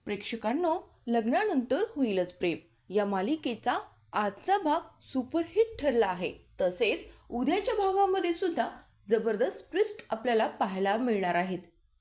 प्रेक्षकांनो, लग्नानंतर होईलच प्रेम या मालिकेचा आजचा भाग सुपरहिट ठरला आहे. तसेच उद्याच्या भागामध्ये सुद्धा जबरदस्त ट्विस्ट आपल्याला पाहायला मिळणार आहेत.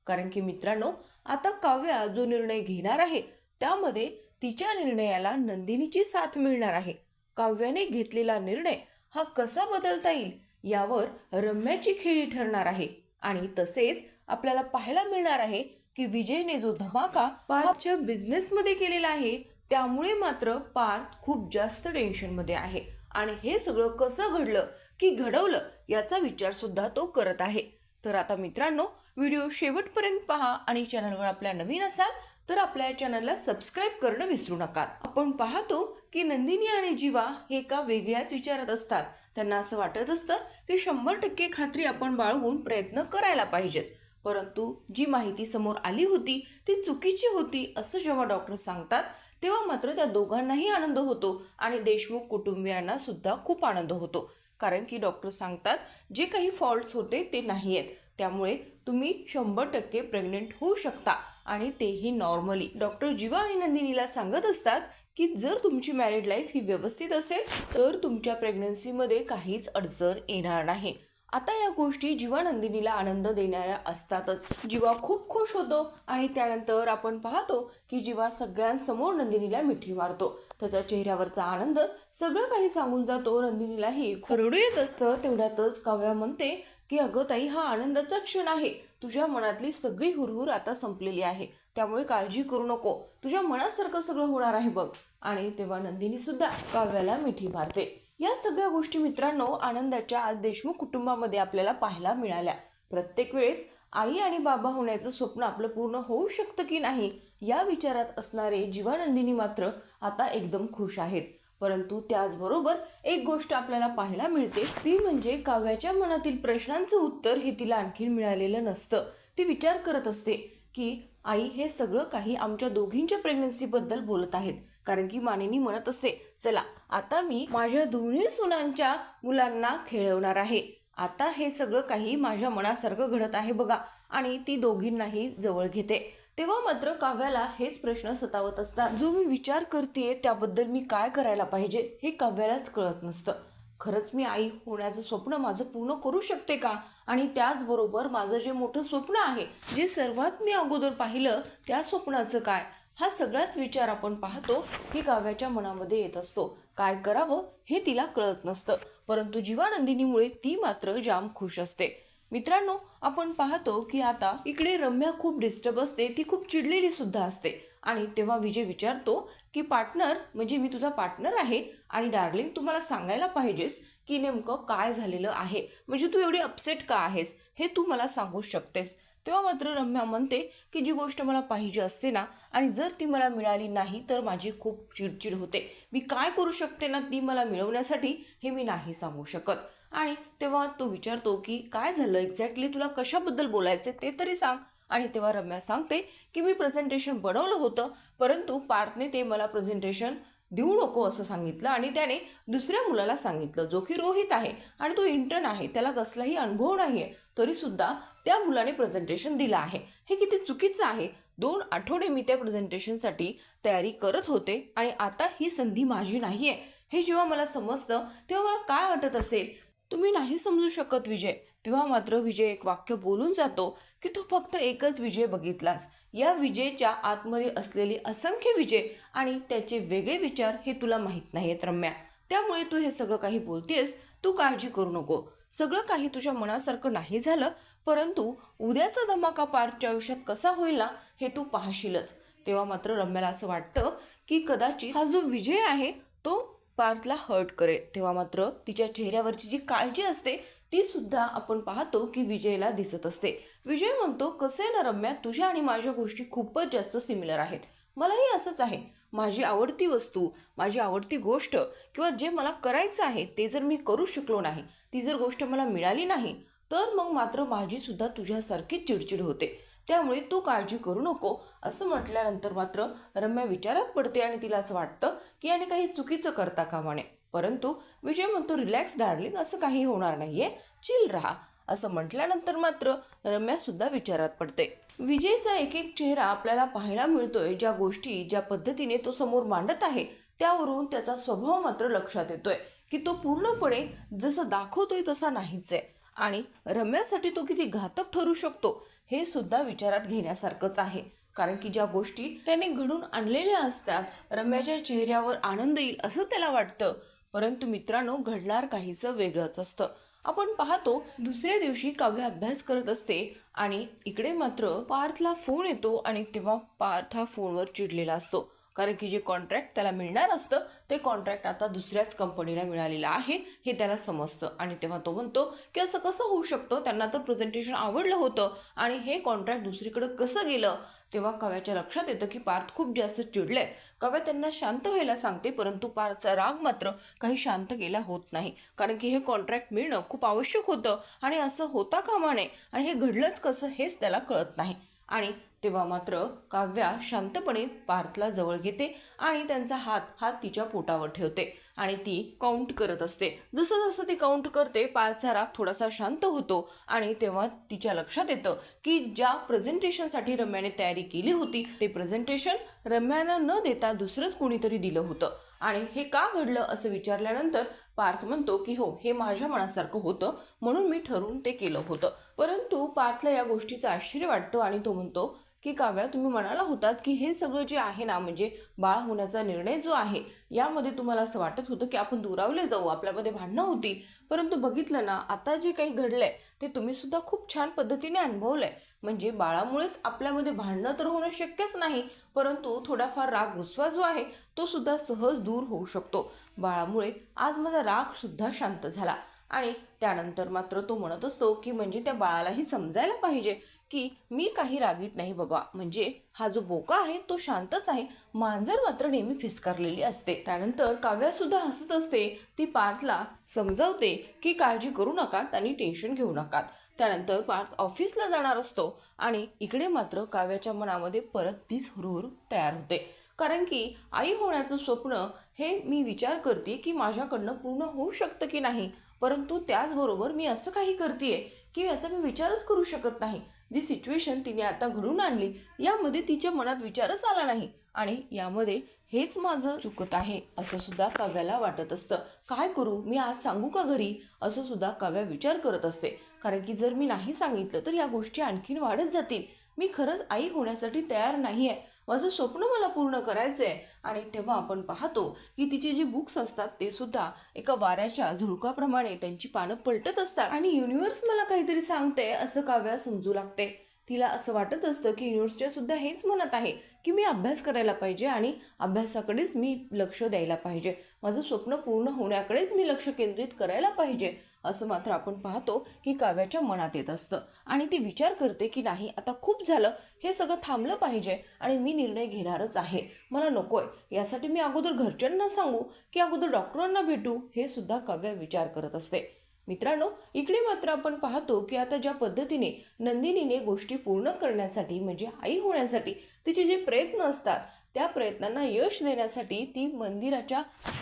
कारण की मित्रांनो, आता काव्या जो निर्णय घेणार आहे त्यामध्ये तिच्या निर्णयाला नंदिनीची साथ मिळणार आहे. काव्याने घेतलेला निर्णय हा कसा बदलता येईल यावर रम्याची खेळी ठरणार आहे. आणि तसेच आपल्याला पाहायला मिळणार आहे की विजयने जो धमाका पार्थच्या बिझनेस मध्ये केलेला आहे त्यामुळे मात्र पार्थ खूप जास्त टेन्शन मध्ये आहे आणि हे सगळं कसं घडलं की घडवलं याचा विचार सुद्धा तो करत आहे. तर आता मित्रांनो, व्हिडिओ शेवटपर्यंत पहा आणि चॅनलवर आपल्या नवीन असाल तर आपल्या चॅनलला सबस्क्राईब करणं विसरू नका. आपण पाहतो की नंदिनी आणि जीवा हे एका वेगळ्याच विचारात असतात. त्यांना असं वाटत असतं की 100% खात्री आपण बाळगून प्रयत्न करायला पाहिजेत. परंतु जी माहिती समोर आली होती ती चुकीची होती असं जेव्हा डॉक्टर सांगतात तेव्हा मात्र त्या दोघांनाही आनंद होतो आणि देशमुख कुटुंबियांना सुद्धा खूप आनंद होतो. कारण की डॉक्टर सांगतात जे काही फॉल्ट्स होते ते नाही आहेत, त्यामुळे तुम्ही 100% प्रेग्नेंट होऊ शकता आणि तेही नॉर्मली. डॉक्टर जीवा आणि नंदिनीला सांगत असतात की जर तुमची मॅरिड लाईफ ही व्यवस्थित असेल तर तुमच्या प्रेग्नन्सीमध्ये काहीच अडचण येणार नाही. आता या गोष्टी जीवा नंदिनीला आनंद देणाऱ्या असतातच. जीवा खूप खुश होतो आणि त्यानंतर आपण पाहतो की जीवा सगळ्यांसमोर नंदिनीला मिठी मारतो. त्याच्या चेहऱ्यावरचा आनंद सगळं काही सांगून जातो. नंदिनीलाही रडू येत असतं. तेवढ्यातच काव्या म्हणते की अगं ताई, हा आनंदाचा क्षण आहे. तुझ्या मनातली सगळी हुरहुर आता संपलेली आहे, त्यामुळे काळजी करू नको. तुझ्या मनासारखं सगळं होणार आहे बघ. आणि तेव्हा नंदिनी सुद्धा काव्याला मिठी मारते. या सगळ्या गोष्टी मित्रांनो आनंदाच्या आज देशमुख कुटुंबामध्ये आपल्याला पाहायला मिळाल्या. प्रत्येक वेळेस आई आणि बाबा होण्याचं स्वप्न आपलं पूर्ण होऊ शकतं की नाही या विचारात असणारे जीवा नंदिनी मात्र आता एकदम खुश आहेत. परंतु त्याचबरोबर एक गोष्ट आपल्याला पाहायला मिळते ती म्हणजे काव्याच्या मनातील प्रश्नांचं उत्तर हे तिला आणखी मिळालेलं नसतं. ती विचार करत असते की आई हे सगळं काही आमच्या दोघींच्या प्रेग्नन्सीबद्दल बोलत आहेत. कारण की मानिनी म्हणत असते, चला आता मी माझ्या दोन्ही सुनांच्या मुलांना खेळवणार आहे. आता हे सगळं काही माझ्या मनासारखं घडत आहे बघा. आणि ती दोघींनाही जवळ घेते. तेव्हा मात्र काव्याला हेच प्रश्न सतावत असतात. जो मी विचार करते त्याबद्दल मी काय करायला पाहिजे हे काव्यालाच कळत नसतं. खरंच मी आई होण्याचं स्वप्न माझं पूर्ण करू शकते का? आणि त्याचबरोबर माझं जे मोठं स्वप्न आहे, जे सर्वात मी अगोदर पाहिलं त्या स्वप्नाचं काय? हा सगळाच विचार आपण पाहतो की काव्याच्या मनामध्ये येत असतो. काय करावं हे तिला कळत नसतं. परंतु जीवा नंदिनीमुळे ती मात्र जाम खुश असते. मित्रांनो, आपण पाहतो की आता इकडे रम्या खूप डिस्टर्ब असते. ती खूप चिडलेली सुद्धा असते. आणि तेव्हा विजय विचारतो की पार्टनर म्हणजे मी तुझा पार्टनर आहे आणि डार्लिंग तू मला सांगायला पाहिजेस की नेमकं काय झालेलं आहे, म्हणजे तू एवढी अपसेट का आहेस हे तू मला सांगू शकतेस. तेव्हा मात्र रम्या म्हणते की जी गोष्ट मला पाहिजे असते ना आणि जर ती मला मिळाली नाही तर माझी खूप चिडचिड होते. मी काय करू शकते ना ती मला मिळवण्यासाठी हे मी नाही सांगू शकत. आणि तेव्हा तो विचारतो की काय झालं एक्झॅक्टली, तुला कशाबद्दल बोलायचे ते तरी सांग. आणि तेव्हा रम्या सांगते की मी प्रेझेंटेशन बनवलं होतं परंतु पार्थने ते मला प्रेझेंटेशन देऊ नको असं सांगितलं आणि त्याने दुसऱ्या मुलाला सांगितलं जो की रोहित आहे आणि तो इंटर्न आहे, त्याला कसलाही अनुभव नाही आहे, तरी सुद्धा त्या मुलाने प्रेझेंटेशन दिलं आहे. हे किती चुकीचं आहे. 2 आठवडे मी त्या प्रेझेंटेशनसाठी तयारी करत होते आणि आता ही संधी माझी नाही आहे हे जेव्हा मला समजतं तेव्हा मला काय वाटत असेल. तुम्ही नाही समजू शकत विजय. तेव्हा मात्र विजय एक वाक्य बोलून जातो की तू फक्त एकच विजय बघितलास. या विजयच्या आतमध्ये असलेली असंख्य विजय आणि त्याचे वेगळे विचार हे तुला माहीत नाहीत रम्या. त्यामुळे तू हे सगळं काही बोलतेस. तू काळजी करू नको. सगळं काही तुझ्या मनासारखं नाही झालं परंतु उद्याचा धमाका पार्थच्या आयुष्यात कसा होईल ना हे तू पाहशीलच. तेव्हा मात्र रम्याला असं वाटतं की कदाचित हा जो विजय आहे तो पार्थला हर्ट करेल. तेव्हा मात्र तिच्या चेहऱ्यावरची जी काळजी असते ती सुद्धा आपण पाहतो की विजयला दिसत असते. विजय म्हणतो, कसं आहे ना रम्या, तुझ्या आणि माझ्या गोष्टी खूपच जास्त सिमिलर आहेत. मलाही असंच आहे. माझी आवडती वस्तू, माझी आवडती गोष्ट किंवा जे मला करायचं आहे ते जर मी करू शकलो नाही, ती जर गोष्ट मला मिळाली नाही तर मग मात्र माझी सुद्धा तुझ्यासारखी चिडचिड होते. त्यामुळे तू काळजी करू नको असं म्हटल्यानंतर मात्र रम्या विचारात पडते आणि तिला असं वाटतं की याने काही चुकीचं करता कामा नये. परंतु विजय म्हणतो, रिलॅक्स डार्लिंग, असं काही होणार नाहीये, चिल राहा. असं म्हटल्यानंतर मात्र रम्या सुद्धा विचारात पडते. विजयचा एक एक चेहरा आपल्याला पाहायला मिळतोय. ज्या गोष्टी ज्या पद्धतीने तो समोर मांडत आहे त्यावरून त्याचा स्वभाव मात्र लक्षात येतोय की तो पूर्णपणे जसं दाखवतोय तसा नाहीच आहे. आणि रम्यासाठी तो किती घातक ठरू शकतो हे सुद्धा विचारात घेण्यासारखंच आहे. कारण की ज्या गोष्टी त्याने घडून आणलेल्या असतात रम्याच्या चेहऱ्यावर आनंद येईल असं त्याला वाटतं, परंतु मित्रांनो घडणार काहीसं वेगळंच असतं. आपण पाहतो दुसऱ्या दिवशी काव्य अभ्यास करत असते आणि इकडे मात्र पार्थला फोन येतो आणि तेव्हा पार्थ हा फोनवर चिडलेला असतो. कारण की जे कॉन्ट्रॅक्ट त्याला मिळणार असतं ते कॉन्ट्रॅक्ट आता दुसऱ्याच कंपनीला मिळालेलं आहे हे त्याला समजतं. आणि तेव्हा तो म्हणतो की असं कसं होऊ शकतं, त्यांना तर प्रेझेंटेशन आवडलं होतं आणि हे कॉन्ट्रॅक्ट दुसरीकडे कसं गेलं. तेव्हा काव्याच्या लक्षात येतं की पार्थ खूप जास्त चिडले. काव्या त्यांना शांत व्हायला सांगते, परंतु पार्थचा राग मात्र काही शांत केला होत नाही. कारण की हे कॉन्ट्रॅक्ट मिळणं खूप आवश्यक होतं आणि असं होता कामा नये आणि हे घडलंच कसं हेच त्याला कळत नाही. आणि तेव्हा मात्र काव्या शांतपणे पार्थला जवळ घेते आणि त्यांचा हात तिच्या पोटावर ठेवते आणि ती काउंट करत असते. जसं जसं ती काउंट करते पार्थचा राग थोडासा शांत होतो आणि तेव्हा तिच्या लक्षात येतं की ज्या प्रेझेंटेशनसाठी रम्याने तयारी केली होती ते प्रेझेंटेशन रम्यानं न देता दुसरंच कोणीतरी दिलं होतं. आणि हे का घडलं असं विचारल्यानंतर पार्थ म्हणतो की हो, हे माझ्या मनासारखं होतं म्हणून मी ठरवून ते केलं होतं. परंतु पार्थला या गोष्टीचं आश्चर्य वाटतं आणि तो म्हणतो की काव्या, तुम्ही म्हणाला होतात की हे सगळं जे आहे ना, म्हणजे बाळ होण्याचा निर्णय जो आहे यामध्ये तुम्हाला असं वाटत होतं की आपण दुरावले जाऊ, आपल्यामध्ये भांडणं होतील, परंतु बघितलं ना आता जे काही घडलंय ते तुम्ही सुद्धा खूप छान पद्धतीने अनुभवलंय. म्हणजे बाळामुळेच आपल्यामध्ये भांडणं तर होणं शक्यच नाही, परंतु थोडाफार राग रुसवा जो आहे तो सुद्धा सहज दूर होऊ शकतो. बाळामुळे आज माझा राग सुद्धा शांत झाला. आणि त्यानंतर मात्र तो म्हणत असतो की म्हणजे त्या बाळालाही समजायला पाहिजे की मी काही रागीट नाही बाबा, म्हणजे हा जो बोका आहे तो शांतच आहे, मांजर मात्र नेहमी फिसकारलेली असते. त्यानंतर काव्या सुद्धा हसत असते. ती पार्थला समजावते की काळजी करू नका, त्यांनी टेन्शन घेऊ नका. त्यानंतर पार्थ ऑफिसला जाणार असतो आणि इकडे मात्र काव्याच्या मनामध्ये परत तीच हुरहुर तयार होते. कारण की आई होण्याचं स्वप्न हे मी विचार करते की माझ्याकडनं पूर्ण होऊ शकतं की नाही, परंतु त्याचबरोबर मी असं काही करते की याचा मी विचारच करू शकत नाही. जी सिच्युएशन तिने आता घडून आणली यामध्ये तिच्या मनात विचारच आला नाही आणि यामध्ये हेच माझं चुकत आहे असं सुद्धा काव्याला वाटत असतं. काय करू, मी आज सांगू का घरी, असं सुद्धा काव्या विचार करत असते. कारण की जर मी नाही सांगितलं तर या गोष्टी आणखीन वाढत जातील. मी खरंच आई होण्यासाठी तयार नाही आहे, माझं स्वप्न मला पूर्ण करायचं आहे. आणि तेव्हा आपण पाहतो की तिचे जे बुक्स असतात ते सुद्धा एका वाऱ्याच्या झुळकाप्रमाणे त्यांची पानं पलटत असतात आणि युनिव्हर्स मला काहीतरी सांगते असं काव्या समजू लागते. तिला असं वाटत असतं की युनिव्हर्सच्या सुद्धा हेच म्हणत आहे की मी अभ्यास करायला पाहिजे आणि अभ्यासाकडेच मी लक्ष द्यायला पाहिजे, माझं स्वप्न पूर्ण होण्याकडेच मी लक्ष केंद्रित करायला पाहिजे, असं मात्र आपण पाहतो की काव्याच्या मनात येत असतं. आणि ती विचार करते की नाही, आता खूप झालं, हे सगळं थांबलं पाहिजे आणि मी निर्णय घेणारच आहे, मला नकोय. यासाठी मी अगोदर घरच्यांना सांगू की अगोदर डॉक्टरांना भेटू, हे सुद्धा काव्या विचार करत असते. मित्रांनो, इकडे मात्र आपण पाहतो की आता ज्या पद्धतीने नंदिनीने गोष्टी पूर्ण करण्यासाठी म्हणजे आई होण्यासाठी तिचे जे प्रयत्न असतात त्या प्रयत्नांना यश देण्यासाठी ती मंदिराच्या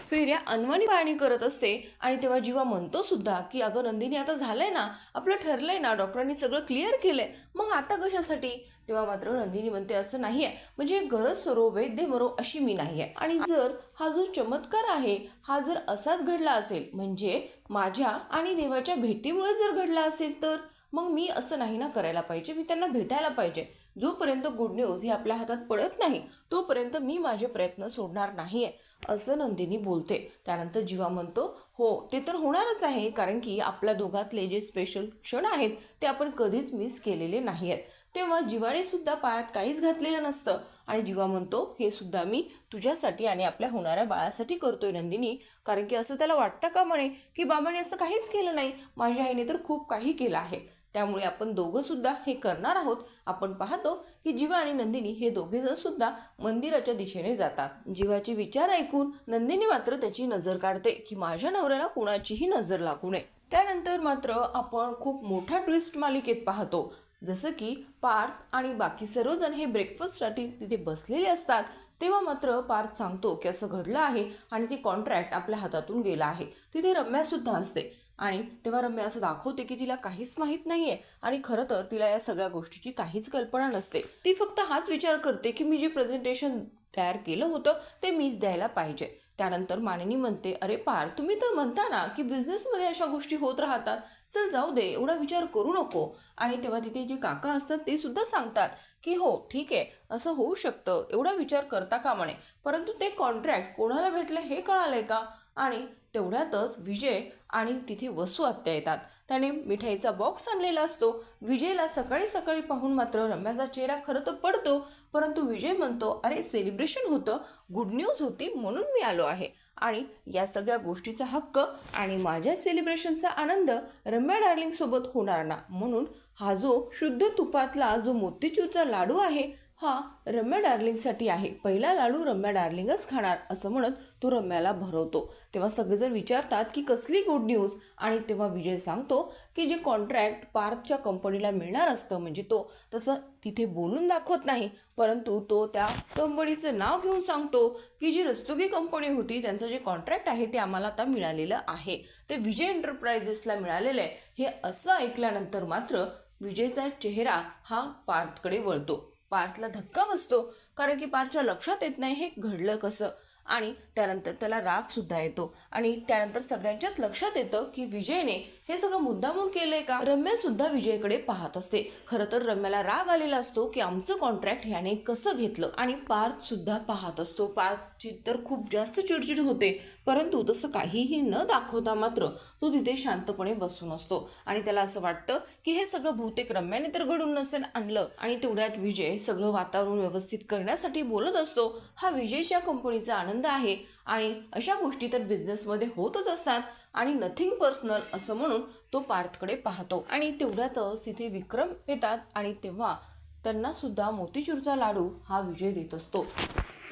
फेऱ्या अनवाणी पाणी करत असते. आणि तेव्हा जीवा म्हणतो सुद्धा की अगं नंदिनी, आता झालंय ना, आपलं ठरलंय ना, डॉक्टरांनी सगळं क्लिअर केलंय, मग आता कशासाठी. तेव्हा मात्र नंदिनी म्हणते असं नाही आहे, म्हणजे गरज सरो वैद्य मरो अशी मी नाही आहे. आणि जर हा जो चमत्कार आहे हा जर असाच घडला असेल, म्हणजे माझ्या आणि देवाच्या भेटीमुळे जर घडला असेल, तर मग मी असं नाही ना करायला पाहिजे, मी त्यांना भेटायला पाहिजे. जोपर्यंत गुड न्यूज ही आपल्या हातात पडत नाही तोपर्यंत मी माझे प्रयत्न सोडणार नाही आहे, असं नंदिनी बोलते. त्यानंतर जीवा म्हणतो हो, ते तर होणारच आहे, कारण की आपल्या दोघातले जे स्पेशल क्षण आहेत ते आपण कधीच मिस केलेले नाही आहेत. तेव्हा जीवाने सुद्धा पायात काहीच घातलेलं नसतं आणि जीवा म्हणतो हे सुद्धा मी तुझ्यासाठी आणि आपल्या होणाऱ्या बाळासाठी करतोय नंदिनी, कारण की असं त्याला वाटतं का म्हणे की बाबाने असं काहीच केलं नाही, माझ्या आईने तर खूप काही केलं आहे, त्यामुळे आपण दोघं सुद्धा हे करणार आहोत. आपण पाहतो की जीवा आणि नंदिनी हे दोघेजण सुद्धा मंदिराच्या दिशेने जातात. जीवाचे विचार ऐकून नंदिनी मात्र त्याची नजर काढते की माझ्या नवऱ्याला कुणाचीही नजर लागू नये. त्यानंतर मात्र आपण खूप मोठा ट्विस्ट मालिकेत पाहतो, जसं की पार्थ आणि बाकी सर्वजण हे ब्रेकफास्टसाठी तिथे बसलेले असतात. तेव्हा मात्र पार्थ सांगतो की असं घडलं आहे आणि ते कॉन्ट्रॅक्ट आपल्या हातातून गेलं आहे. तिथे रम्या सुद्धा असते. आणि तेव्हा रम्या असं दाखवते की तिला काहीच माहीत नाहीये आणि खरं तर तिला या सगळ्या गोष्टीची काहीच कल्पना नसते. ती फक्त हाच विचार करते की मी जे प्रेझेंटेशन तयार केलं होतं ते मीच द्यायला पाहिजे. त्यानंतर मानिनी म्हणते, अरे पार, तुम्ही तर म्हणता ना की बिझनेसमध्ये अशा गोष्टी होत राहतात, चल जाऊ दे, एवढा विचार करू नको. आणि तेव्हा तिथे जे काका असतात ते सुद्धा सांगतात की हो ठीक आहे, असं होऊ शकतं, एवढा विचार करता का म्हणे. परंतु ते कॉन्ट्रॅक्ट कोणाला भेटले हे कळालंय का? आणि तेवढ्यातच विजय आणि तिथे वसू आत्या येतात. त्याने मिठाईचा बॉक्स आणलेला असतो. विजयला सकाळी सकाळी पाहून मात्र रम्याचा चेहरा खरं तर पडतो, परंतु विजय म्हणतो, अरे सेलिब्रेशन होतं, गुड न्यूज होती म्हणून मी आलो आहे आणि या सगळ्या गोष्टीचा हक्क आणि माझ्या सेलिब्रेशनचा आनंद रम्या डार्लिंग सोबत होणार ना, म्हणून हा जो शुद्ध तुपातला जो मोतीचूरचा लाडू आहे हा रम्या डार्लिंगसाठी आहे. पहिला लाडू रम्या डार्लिंगच खाणार असं म्हणत तो रम्याला भरवतो. तेव्हा सगळेजण विचारतात की कसली गुड न्यूज. आणि तेव्हा विजय सांगतो की जे कॉन्ट्रॅक्ट पार्थच्या कंपनीला मिळणार असतं, म्हणजे तो तसं तिथे बोलून दाखवत नाही, परंतु तो त्या कंपनीचं नाव घेऊन सांगतो की जी रस्तोगी कंपनी होती त्यांचं जे कॉन्ट्रॅक्ट आहे ते आम्हाला आता मिळालेलं आहे, ते विजय एंटरप्राइजेसला मिळालेलं आहे. हे असं ऐकल्यानंतर मात्र विजयचा चेहरा हा पार्थकडे वळतो. पार्थला धक्का बसतो, कारण की पार्थच्या लक्षात येत नाही हे घडलं कसं. आणि त्यानंतर त्याला राग सुद्धा येतो आणि त्यानंतर सगळ्यांच्याच लक्षात येतं की विजयने हे सगळं मुद्दामून केलंय का. रम्या सुद्धा विजयकडे पाहत असते. खरं तर रम्याला राग आलेला असतो की आमचं कॉन्ट्रॅक्ट ह्याने कसं घेतलं. आणि पार्थ सुद्धा पाहत असतो. पार्थची तर खूप जास्त चिडचिड होते, परंतु तसं काहीही न दाखवता मात्र तो तिथे शांतपणे बसून असतो. आणि त्याला असं वाटतं की हे सगळं बहुतेक रम्याने तर घडून नसेल आणलं. आणि तेवढ्यात विजय सगळं वातावरण व्यवस्थित करण्यासाठी बोलत असतो. हा विजयच्या कंपनीचा आनंद आहे आणि अशा गोष्टी तर बिझनेसमध्ये होतच असतात आणि नथिंग पर्सनल असं म्हणून तो पार्थकडे पाहतो. आणि तेवढ्यातच तिथे विक्रम येतात आणि तेव्हा त्यांना सुद्धा मोतीचूरचा लाडू हा विजय देत असतो.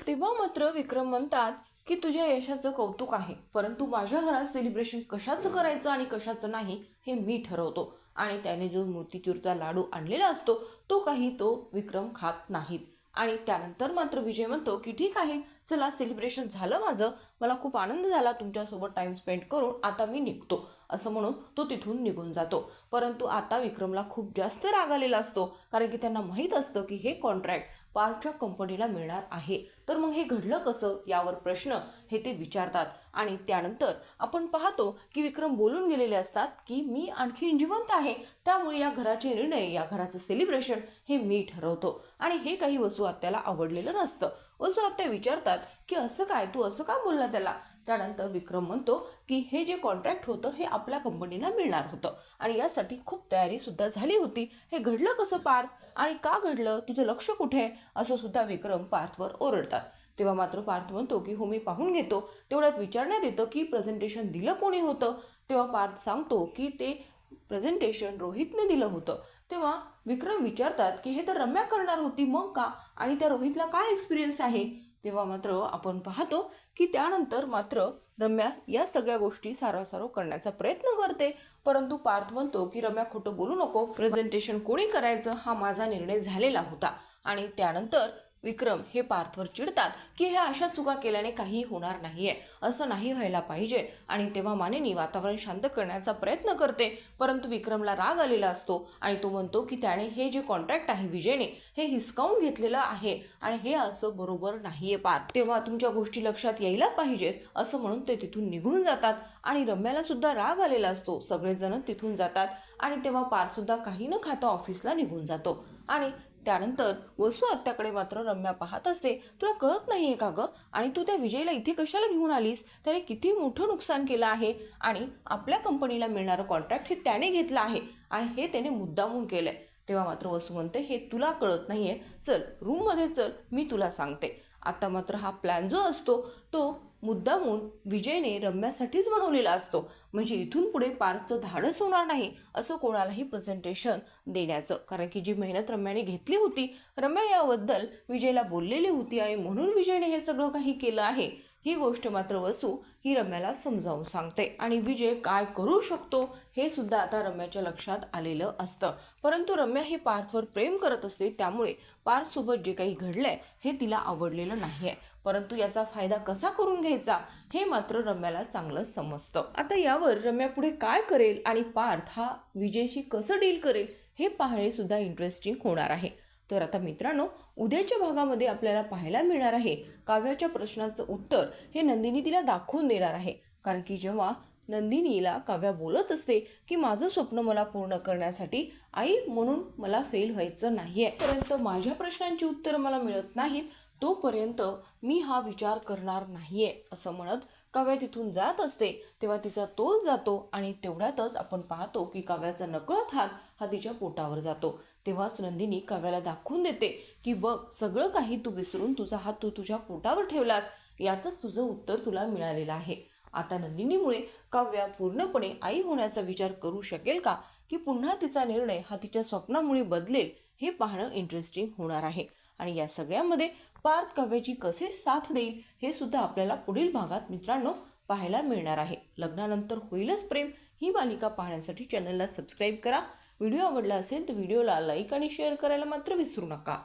तेव्हा मात्र विक्रम म्हणतात की तुझ्या यशाचं कौतुक आहे, परंतु माझ्या घरात सेलिब्रेशन कशाचं करायचं आणि कशाचं नाही हे मी ठरवतो. आणि त्याने जो मोतीचूरचा लाडू आणलेला असतो तो विक्रम खात नाहीत. आणि त्यानंतर मात्र विजय म्हणतो की ठीक आहे, चला सेलिब्रेशन झालं माझं, मला खूप आनंद झाला तुमच्यासोबत टाइम स्पेंड करून, आता मी निघतो असं म्हणून तो तिथून निघून जातो. परंतु आता विक्रमला खूप जास्त राग आलेला असतो, कारण की त्यांना माहीत असतं की हे कॉन्ट्रॅक्ट पार्थच्या कंपनीला मिळणार आहे. तर मग हे घडलं कसं यावर प्रश्न हे ते विचारतात. आणि त्यानंतर आपण पाहतो की विक्रम बोलून गेलेले असतात की मी आणखीन जिवंत आहे, त्यामुळे या घराचे निर्णय, या घराचं सेलिब्रेशन हे मी ठरवतो. आणि हे काही वसू आत्याला आवडलेलं नसतं. वसू आत्या विचारतात की असं काय, तू असं का बोलला त्याला. त्यानंतर विक्रम म्हणतो की हे जे कॉन्ट्रॅक्ट होतं हे आपल्या कंपनीला मिळणार होतं आणि यासाठी खूप तयारी सुद्धा झाली होती. हे घडलं कसं पार्थ, आणि का घडलं, तुझं लक्ष कुठे आहे, असं सुद्धा विक्रम पार्थवर ओरडतात. तेव्हा मात्र पार्थ म्हणतो की हो मी पाहून घेतो. तेवढ्यात विचारण्यात येतं की प्रेझेंटेशन दिलं कोणी होतं. तेव्हा पार्थ सांगतो की ते प्रेझेंटेशन रोहितने दिलं होतं. तेव्हा विक्रम विचारतात की हे तर रम्या करणार होती, मग का, आणि त्या रोहितला काय एक्सपिरियन्स आहे. तेव्हा मात्र आपण पाहतो की त्यानंतर मात्र रम्या या सगळ्या गोष्टी सारासारो करण्याचा प्रयत्न करते, परंतु पार्थ म्हणतो की रम्या खोटं बोलू नको, प्रेझेंटेशन कोणी करायचं हा माझा निर्णय झालेला होता. आणि त्यानंतर विक्रम हे पार्थवर चिडतात की ह्या अशा चुका केल्याने काही होणार नाहीये, असं नाही व्हायला पाहिजे. आणि तेव्हा मानिनी वातावरण शांत करण्याचा प्रयत्न करते, परंतु विक्रमला राग आलेला असतो आणि तो म्हणतो की त्याने हे जे कॉन्ट्रॅक्ट आहे विजयने हे हिसकावून घेतलेलं आहे आणि हे असं बरोबर नाहीये पार्थ, तेव्हा तुमच्या गोष्टी लक्षात यायला पाहिजेत असं म्हणून ते तिथून निघून जातात. आणि रम्याला सुद्धा राग आलेला असतो. सगळेजण तिथून जातात आणि तेव्हा पार्थ सुद्धा काही न खाता ऑफिसला निघून जातो. आणि त्यानंतर वसू आत्याकडे मात्र रम्या पाहत असते. तुला कळत नाहीये का गं, आणि तू त्या विजयला इथे कशाला घेऊन आलीस, त्याने किती मोठं नुकसान केलं आहे आणि आपल्या कंपनीला मिळणारं कॉन्ट्रॅक्ट हे त्याने घेतलं आहे आणि हे त्याने मुद्दामून केलंय. तेव्हा मात्र वसू म्हणते हे तुला कळत नाहीये, चल रूममध्ये चल, मी तुला सांगते. आता मात्र हा प्लॅन जो असतो तो मुद्दामून विजयने रम्यासाठीच बनवलेला असतो, म्हणजे इथून पुढे पार्थचं धाडस होणार नाही असं कोणालाही प्रेझेंटेशन देण्याचं, कारण की जी मेहनत रम्याने घेतली होती, रम्या याबद्दल विजयला बोललेली होती आणि म्हणून विजयने हे सगळं काही केलं आहे. ही गोष्ट मात्र वसू ही रम्याला समजावून सांगते आणि विजय काय करू शकतो हे सुद्धा आता रम्याच्या लक्षात आलेलं असतं. परंतु रम्या ही पार्थवर प्रेम करत असते, त्यामुळे पार्थसोबत जे काही घडलंय हे तिला आवडलेलं नाही आहे. परंतु याचा फायदा कसा करून घ्यायचा हे मात्र रम्याला चांगलं समजतं. आता यावर रम्या पुढे काय करेल आणि पार्थ हा विजयशी कसं डील करेल हे पाहणे सुद्धा इंटरेस्टिंग होणार आहे. तर आता मित्रांनो, उद्याच्या भागामध्ये आपल्याला पाहायला मिळणार आहे काव्याच्या प्रश्नाचं उत्तर हे नंदिनी तिला दाखवून देणार आहे. कारण की जेव्हा नंदिनीला काव्या बोलत असते की माझं स्वप्न मला पूर्ण करण्यासाठी आई म्हणून मला फेल व्हायचं नाहीये, परंतु माझ्या प्रश्नांची उत्तरं मला मिळत नाहीत तोपर्यंत मी हा विचार करणार नाहीये असं म्हणत काव्या तिथून जात असते, तेव्हा तिचा तोल जातो आणि तेवढ्यातच आपण पाहतो की काव्याचा नकळत हात हा तिच्या पोटावर जातो. तेव्हाच नंदिनी काव्याला दाखवून देते की बघ, सगळं काही तू विसरून तुझा हात तू तुझ्या पोटावर ठेवलास, यातच तुझं उत्तर तुला मिळालेलं आहे. आता नंदिनीमुळे काव्या पूर्णपणे आई होण्याचा विचार करू शकेल का, की पुन्हा तिचा निर्णय हा तिच्या स्वप्नामुळे बदलेल हे पाहणं इंटरेस्टिंग होणार आहे. आणि या सगळ्यामध्ये पार्थ काव्याची कसे साथ देईल हे सुद्धा आपल्याला पुढील भागात मित्रांनो पाहायला मिळणार आहे. लग्नानंतर होईलच प्रेम ही मालिका पाहण्यासाठी चॅनलला सबस्क्राईब करा. व्हिडिओ आवडला असेल तर व्हिडिओला लाईक आणि शेअर करायला मात्र विसरू नका.